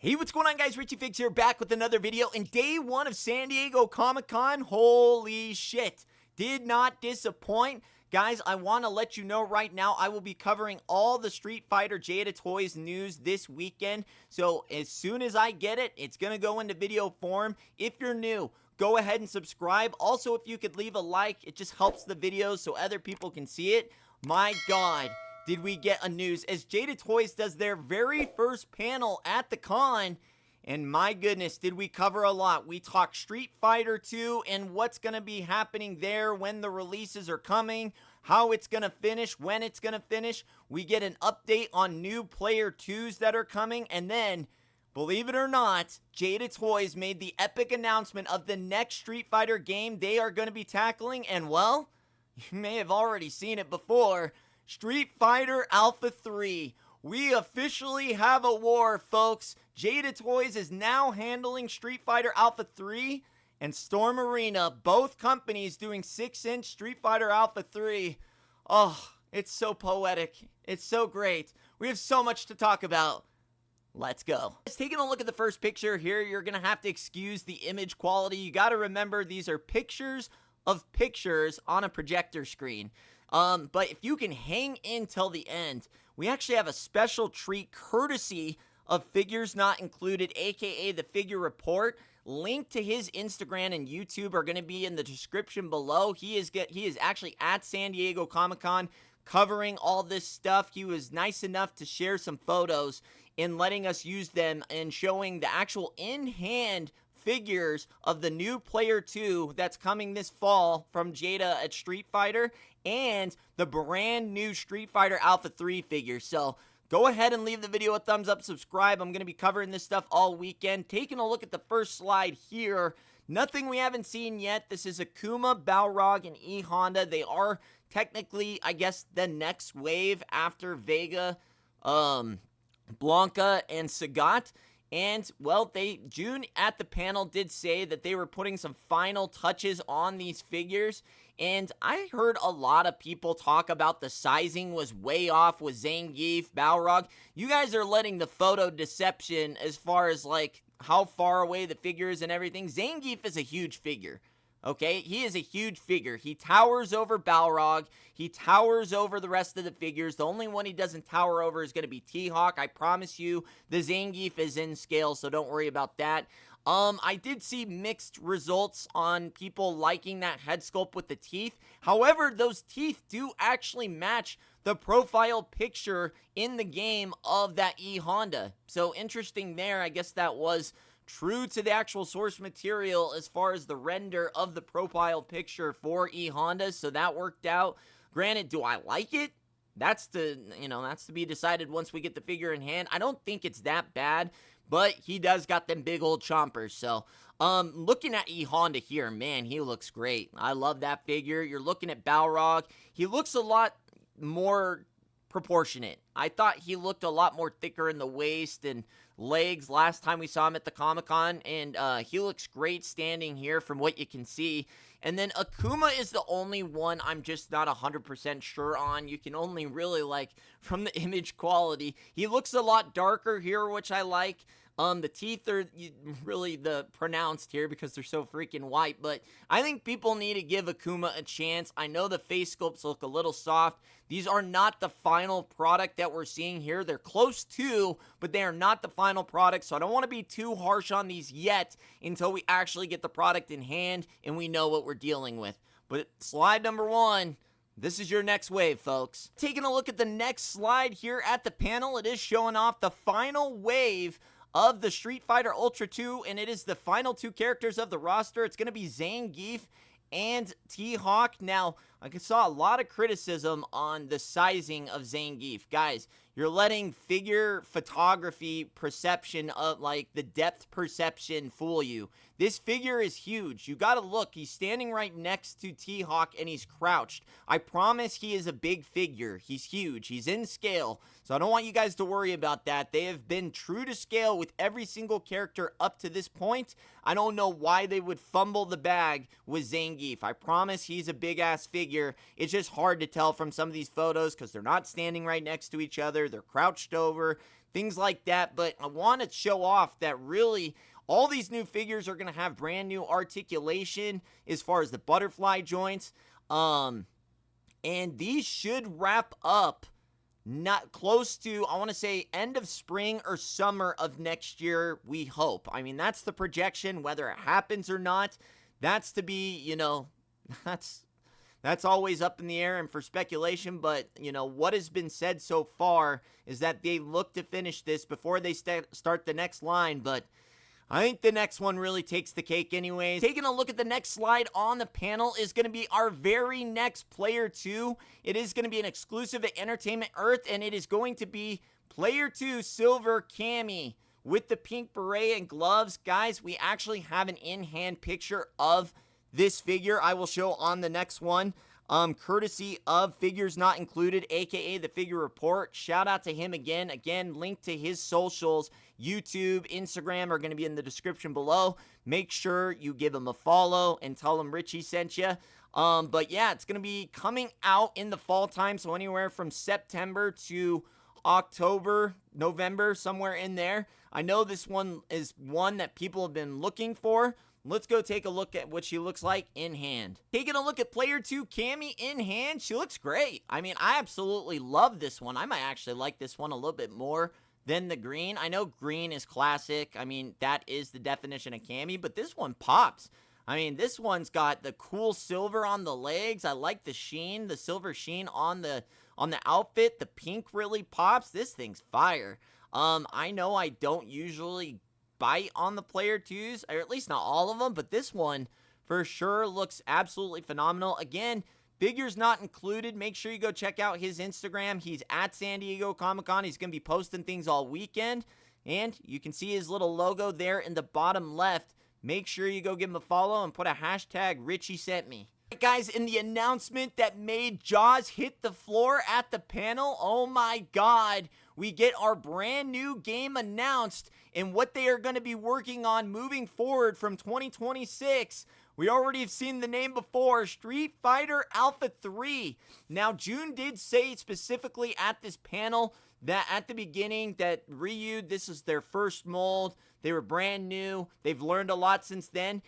Hey, what's going on, guys? Richie Figs here, back with another video. In day one of San Diego Comic-Con, holy shit, did not disappoint. Guys, I want to let you know right now, I will be covering all the Street Fighter Jada Toys news this weekend. So as soon as I get it, it's going to go into video form. If you're new, go ahead and subscribe. Also, if you could leave a like, it just helps the videos so other people can see it. My God, did we get a news as Jada Toys does their very first panel at the con, and my goodness, did we cover a lot. We talked Street Fighter 2 and what's going to be happening there, when the releases are coming, how it's going to finish, when it's going to finish. We get an update on new Player 2s that are coming, and then, believe it or not, Jada Toys made the epic announcement of the next Street Fighter game they are going to be tackling, and well, you may have already seen it before. Street Fighter Alpha 3. We officially have a war, folks. Jada Toys is now handling Street Fighter Alpha 3 and Storm Arena, both companies doing 6-inch Street Fighter Alpha 3. Oh, it's so poetic. It's so great. We have so much to talk about. Let's go. Just taking a look at the first picture here, you're going to have to excuse the image quality. You got to remember, these are pictures of pictures on a projector screen. But if you can hang in till the end, we actually have a special treat courtesy of Figures Not Included, aka the Figure Report. Link to his Instagram and YouTube are going to be in the description below. He is actually at San Diego Comic-Con covering all this stuff. He was nice enough to share some photos and letting us use them and showing the actual in-hand figures of the new Player 2 that's coming this fall from Jada at Street Fighter, and the brand new Street Fighter Alpha 3 figures. So go ahead and leave the video a thumbs up, subscribe. I'm going to be covering this stuff all weekend. Taking a look at the first slide here, nothing we haven't seen yet. This is AKUMA, BALROG, and E Honda. They are technically, I guess, the next wave after VEGA, BLANKA, and SAGAT. And, well, JUHN at the panel did say that they were putting some final touches on these figures. And I heard a lot of people talk about the sizing was way off with ZANGIEF, BALROG. You guys are letting the photo deception as far as, like, how far away the figure is and everything. ZANGIEF is a huge figure. Okay, he is a huge figure. He towers over Balrog. He towers over the rest of the figures. The only one he doesn't tower over is going to be T-Hawk. I promise you, the Zangief is in scale, so don't worry about that. I did see mixed results on people liking that head sculpt with the teeth. However, those teeth do actually match the profile picture in the game of that E Honda. So interesting there. I guess that was true to the actual source material as far as the render of the profile picture for E Honda, so that worked out. Granted, do I like it? That's to be decided once we get the figure in hand. I don't think it's that bad, but he does got them big old chompers. So, looking at E Honda here, man, he looks great. I love that figure. You're looking at Balrog. He looks a lot more proportionate. I thought he looked a lot more thicker in the waist and legs last time we saw him at the Comic-Con, and he looks great standing here from what you can see. And then AKUMA is the only one I'm just not 100% sure on. You can only really, like, from the image quality, he looks a lot darker here, which I like. The teeth are really the pronounced here because they're so freaking white, but I think people need to give AKUMA a chance. I know the face sculpts look a little soft. These are not the final product that we're seeing here. They're close to, but they are not the final product, so I don't want to be too harsh on these yet until we actually get the product in hand and we know what we're dealing with. But slide number 1. This is your next wave, folks. Taking a look at the next slide here at the panel, it is showing off the final wave of the Street Fighter Ultra 2, and it is the final 2 characters of the roster. It's going to be Zangief and T-Hawk. Now, I saw a lot of criticism on the sizing of Zangief. Guys, you're letting figure photography perception of, like, the depth perception fool you. This figure is huge. You gotta look. He's standing right next to T-Hawk, and he's crouched. I promise he is a big figure. He's huge. He's in scale. So I don't want you guys to worry about that. They have been true to scale with every single character up to this point. I don't know why they would fumble the bag with Zangief. I promise he's a big-ass figure. figure. It's just hard to tell from some of these photos because they're not standing right next to each other. They're crouched over, things like that. But I want to show off that really all these new figures are going to have brand new articulation as far as the butterfly joints. And these should wrap up not close to, I want to say, end of spring or summer of next year, we hope. I mean, that's the projection. Whether it happens or not, that's to be, that's always up in the air and for speculation. But, what has been said so far is that they look to finish this before they start the next line. But I think the next one really takes the cake anyways. Taking a look at the next slide on the panel is going to be our very next Player 2. It is going to be an exclusive at Entertainment Earth, and it is going to be Player 2 Silver Cami with the pink beret and gloves. Guys, we actually have an in-hand picture of this figure I will show on the next one. Courtesy of Figures Not Included, aka The Figure Report. Shout out to him again. Again, link to his socials, YouTube, Instagram are going to be in the description below. Make sure you give him a follow and tell him Richie sent you. But yeah, it's going to be coming out in the fall time, so anywhere from September to October, November, somewhere in there. I know this one is one that people have been looking for. Let's go take a look at what she looks like in hand. Taking a look at Player 2 Cami in hand, she looks great. I mean, I absolutely love this one. I might actually like this one a little bit more than the green. I know green is classic. I mean, that is the definition of Cami, but this one pops. I mean, this one's got the cool silver on the legs. I like the sheen, the silver sheen on the outfit. The pink really pops. This thing's fire. I know I don't usually bite on the Player 2s, or at least not all of them, but this one for sure looks absolutely phenomenal. Again, Figures Not Included. Make sure you go check out his Instagram. He's at San Diego Comic-Con. He's going to be posting things all weekend, and you can see his little logo there in the bottom left. Make sure you go give him a follow and put a hashtag Richie sent me. Guys, in the announcement that made Jaws hit the floor at the panel, oh my god, we get our brand new game announced and what they are going to be working on moving forward from 2026. We already have seen the name before, Street Fighter Alpha 3. Now, JUHN did say specifically at this panel that at the beginning that Ryu, this is their first mold. They were brand new. They've learned a lot since then.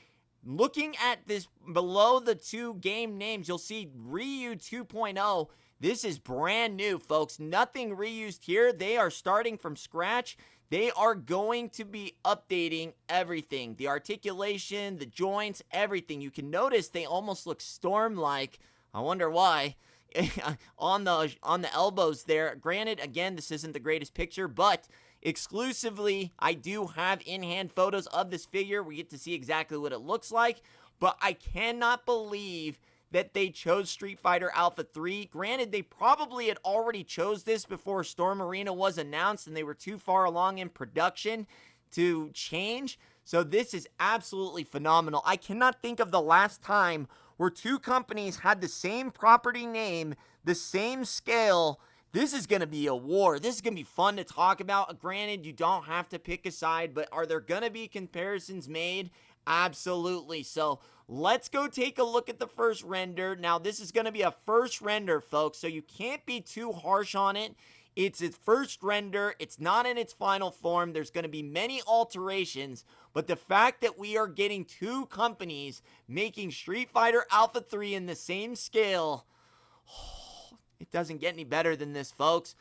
Looking at this below the two game names, you'll see Ryu 2.0. This is brand new, folks. Nothing reused here. They are starting from scratch. They are going to be updating everything. The articulation, the joints, everything. You can notice they almost look Storm-like. I wonder why. on the elbows there. Granted, again, this isn't the greatest picture, but exclusively, I do have in-hand photos of this figure. We get to see exactly what it looks like, but I cannot believe that they chose Street Fighter Alpha 3. Granted, they probably had already chose this before Storm Arena was announced, and they were too far along in production to change. So this is absolutely phenomenal. I cannot think of the last time where two companies had the same property name, the same scale. This is going to be a war. This is going to be fun to talk about. Granted, you don't have to pick a side, but are there going to be comparisons made? Absolutely. So let's go take a look at the first render. Now, this is going to be a first render, folks, so you can't be too harsh on it. It's its first render. It's not in its final form. There's going to be many alterations, but the fact that we are getting two companies making Street Fighter Alpha 3 in the same scale, it doesn't get any better than this, folks.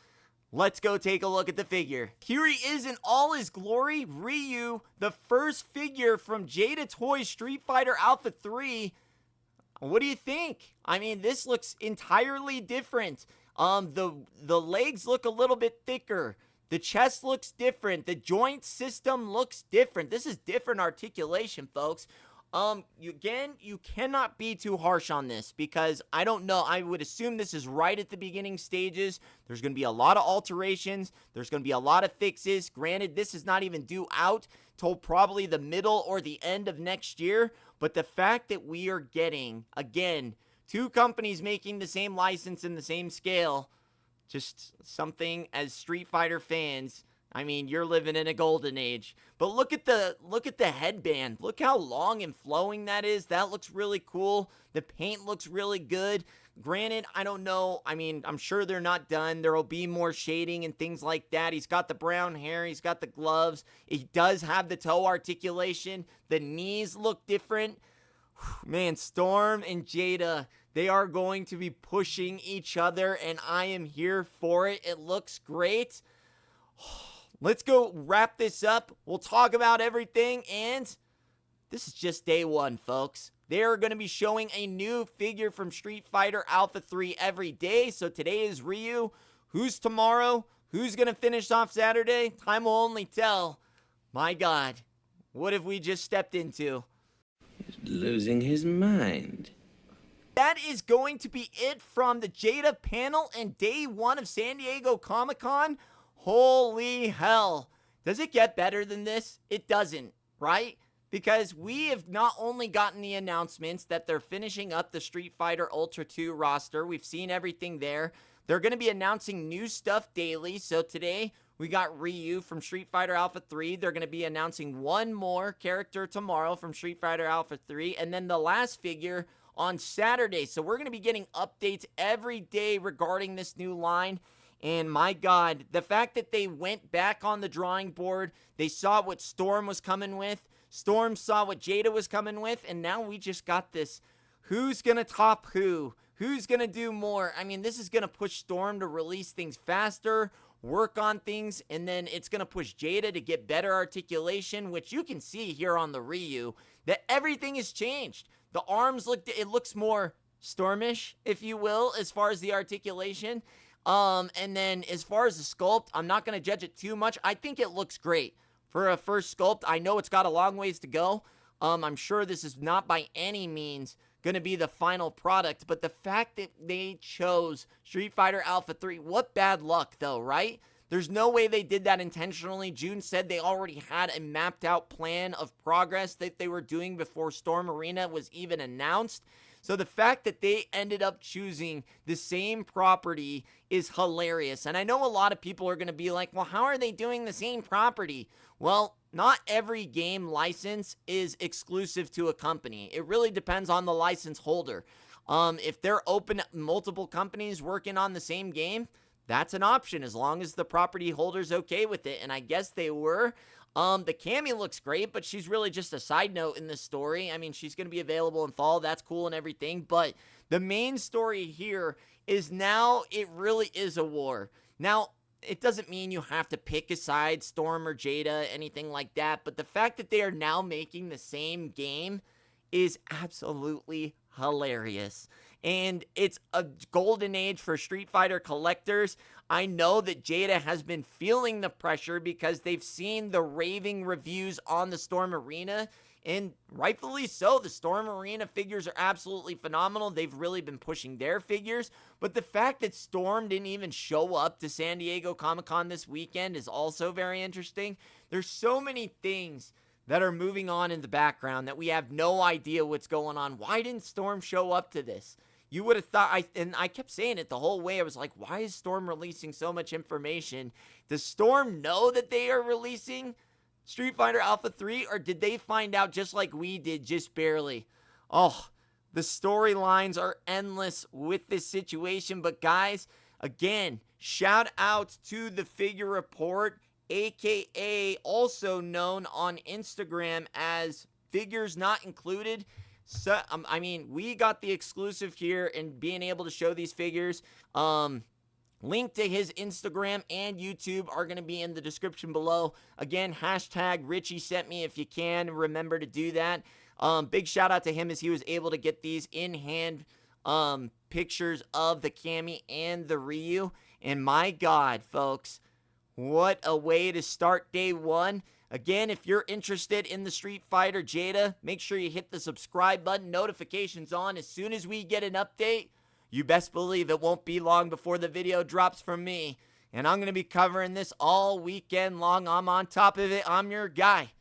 Let's go take a look at the figure. Here he is in all his glory, Ryu, the first figure from Jada Toys Street Fighter Alpha 3. What do you think? I mean, this looks entirely different. The legs look a little bit thicker. The chest looks different. The joint system looks different. This is different articulation, folks. You cannot be too harsh on this because I don't know. I would assume this is right at the beginning stages. There's going to be a lot of alterations. There's going to be a lot of fixes. Granted, this is not even due out till probably the middle or the end of next year. But the fact that we are getting, again, two companies making the same license in the same scale, just something as Street Fighter fans, I mean, you're living in a golden age. But look at the headband. Look how long and flowing that is. That looks really cool. The paint looks really good. Granted, I don't know. I mean, I'm sure they're not done. There will be more shading and things like that. He's got the brown hair. He's got the gloves. He does have the toe articulation. The knees look different. Man, Storm and Jada, they are going to be pushing each other, and I am here for it. It looks great. Let's go wrap this up. We'll talk about everything, and this is just day one, folks. They're going to be showing a new figure from Street Fighter Alpha 3 every day. So today is Ryu. Who's tomorrow? Who's going to finish off Saturday? Time will only tell. My God, what have we just stepped into? He's losing his mind. That is going to be it from the Jada panel and day one of San Diego Comic-Con. Holy hell. Does it get better than this? It doesn't, right? Because we have not only gotten the announcements that they're finishing up the Street Fighter Ultra 2 roster. We've seen everything there. They're going to be announcing new stuff daily. So today, we got Ryu from Street Fighter Alpha 3. They're going to be announcing one more character tomorrow from Street Fighter Alpha 3. And then the last figure on Saturday. So we're going to be getting updates every day regarding this new line. And my God, the fact that they went back on the drawing board, they saw what Storm was coming with. Storm saw what Jada was coming with, and now we just got this. Who's going to top who? Who's going to do more? I mean, this is going to push Storm to release things faster, work on things, and then it's going to push Jada to get better articulation, which you can see here on the Ryu, that everything has changed. The arms it looks more Stormish, if you will, as far as the articulation. And then as far as the sculpt, I'm not going to judge it too much. I think it looks great. For a first sculpt, I know it's got a long ways to go. I'm sure this is not by any means going to be the final product, but the fact that they chose Street Fighter Alpha 3, what bad luck though, right? There's no way they did that intentionally. June said they already had a mapped out plan of progress that they were doing before Storm Arena was even announced. So the fact that they ended up choosing the same property is hilarious. And I know a lot of people are going to be like, well, how are they doing the same property? Well, not every game license is exclusive to a company. It really depends on the license holder. If they're open, multiple companies working on the same game, that's an option as long as the property holder's okay with it. And I guess they were. The Cammy looks great, but she's really just a side note in this story. I mean, she's going to be available in fall. That's cool and everything. But the main story here is now it really is a war. Now, it doesn't mean you have to pick a side, Storm or Jada, anything like that. But the fact that they are now making the same game is absolutely hilarious. And it's a golden age for Street Fighter collectors. I know that Jada has been feeling the pressure because they've seen the raving reviews on the Storm Arena. And rightfully so, the Storm Arena figures are absolutely phenomenal. They've really been pushing their figures. But the fact that Storm didn't even show up to San Diego Comic-Con this weekend is also very interesting. There's so many things that are moving on in the background that we have no idea what's going on. Why didn't Storm show up to this? You would have thought, and I kept saying it the whole way. I was like, why is Storm releasing so much information? Does Storm know that they are releasing Street Fighter Alpha 3, or did they find out just like we did, just barely? Oh, the storylines are endless with this situation. But guys, again, shout out to the Figure Report, aka also known on Instagram as Figures Not Included. So, I mean, we got the exclusive here and being able to show these figures. Link to his Instagram and YouTube are going to be in the description below. Again, hashtag Richie sent me if you can. Remember to do that. Big shout out to him as he was able to get these in-hand pictures of the Cammy and the Ryu. And my God, folks, what a way to start day one. Again, if you're interested in the Street Fighter Jada, make sure you hit the subscribe button, notifications on. As soon as we get an update, you best believe it won't be long before the video drops from me. And I'm going to be covering this all weekend long. I'm on top of it. I'm your guy.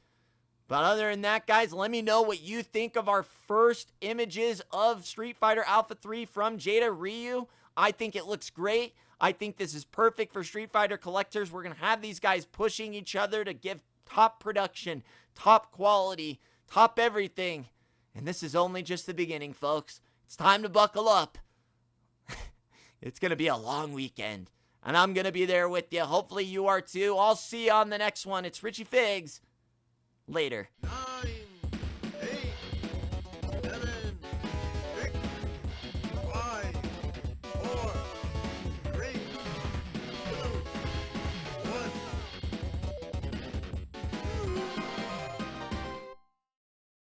But other than that, guys, let me know what you think of our first images of Street Fighter Alpha 3 from Jada Ryu. I think it looks great. I think this is perfect for Street Fighter collectors. We're going to have these guys pushing each other to give top production, top quality, top everything. And this is only just the beginning, folks. It's time to buckle up. It's going to be a long weekend, and I'm going to be there with you. Hopefully you are too. I'll see you on the next one. It's Richie Figs. Later.